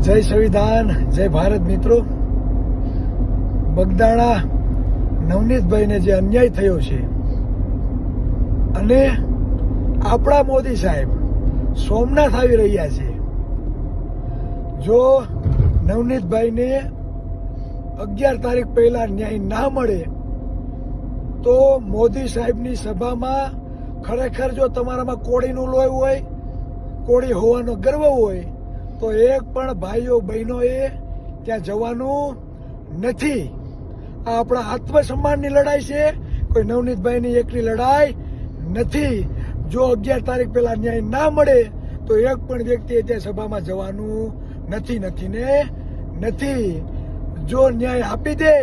જય સંવિધાન, જય ભારત મિત્રો. બગદાણા નવનીતભાઈને જે અન્યાય થયો છે અને આપણા મોદી સાહેબ સોમનાથ આવી રહ્યા છે. જો નવનીતભાઈને 11 તારીખ પહેલા ન્યાય ના મળે તો મોદી સાહેબની સભામાં ખરેખર જો તમારામાં કોળીનું લોહી હોય, કોળી હોવાનો ગર્વ હોય તો એક પણ ભાઈઓ બહેનોએ ત્યાં જવાનું નથી. આ આપણા આત્મસન્માનની લડાઈ છે, કોઈ નવનીતભાઈની એકની લડાઈ નથી. જો 11 તારીખ પહેલા ન્યાય ના મળે તો એક પણ વ્યક્તિએ ત્યાં સભામાં જવાનું નથી. જો ન્યાય આપી દે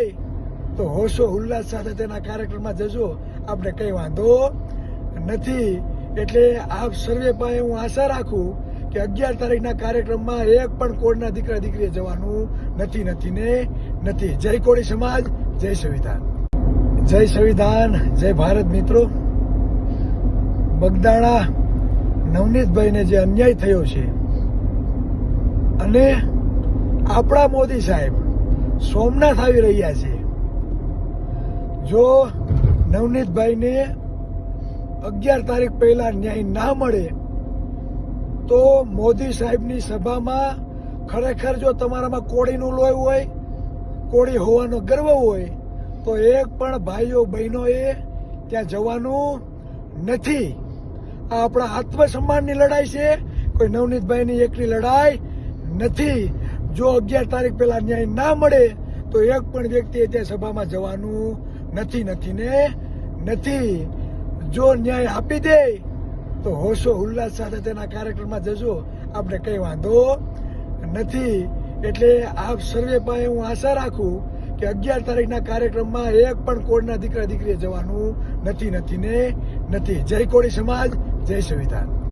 તો હોશો ઉલ્લાસ સાથે તેના કાર્યક્રમમાં જજો, આપણે કઈ વાંધો નથી. એટલે આપ સર્વે પાસે હું આશા રાખું કે 11 તારીખના કાર્યક્રમમાં એક પણ કોળના દીકરા દીકરીએ જવાનું નથી. જય કોળી સમાજ, જય સંવિધાન. જય સંવિધાન, જય ભારત મિત્રો. બગદાણા નવનીતભાઈને જે અન્યાય થયો છે અને આપણા મોદી સાહેબ સોમનાથ આવી રહ્યા છે. જો નવનીતભાઈને 11 તારીખ પહેલા ન્યાય ના મળે તો મોદી સાહેબની સભામાં ખરેખર જો તમારામાં કોળીનું લોહી હોય, કોળી હોવાનો ગર્વ હોય તો એક પણ ભાઈઓ બહેનોએ ત્યાં જવાનું નથી. આ આપણા આત્મસન્માનની લડાઈ છે, કોઈ નવનીતભાઈની એકની લડાઈ નથી. જો 11 તારીખ પહેલા ન્યાય ના મળે તો એક પણ વ્યક્તિએ ત્યાં સભામાં જવાનું નથી. જો ન્યાય આપી દે તો હોશો ઉલ્લાસ સાથે તેના કાર્યક્રમમાં જજો, આપણે કઈ વાંધો નથી. એટલે આપ સર્વે પાસે હું આશા રાખું કે 11 તારીખના કાર્યક્રમમાં એક પણ કોળના દીકરા દીકરીએ જવાનું નથી. જય કોળી સમાજ, જય સંવિધાન.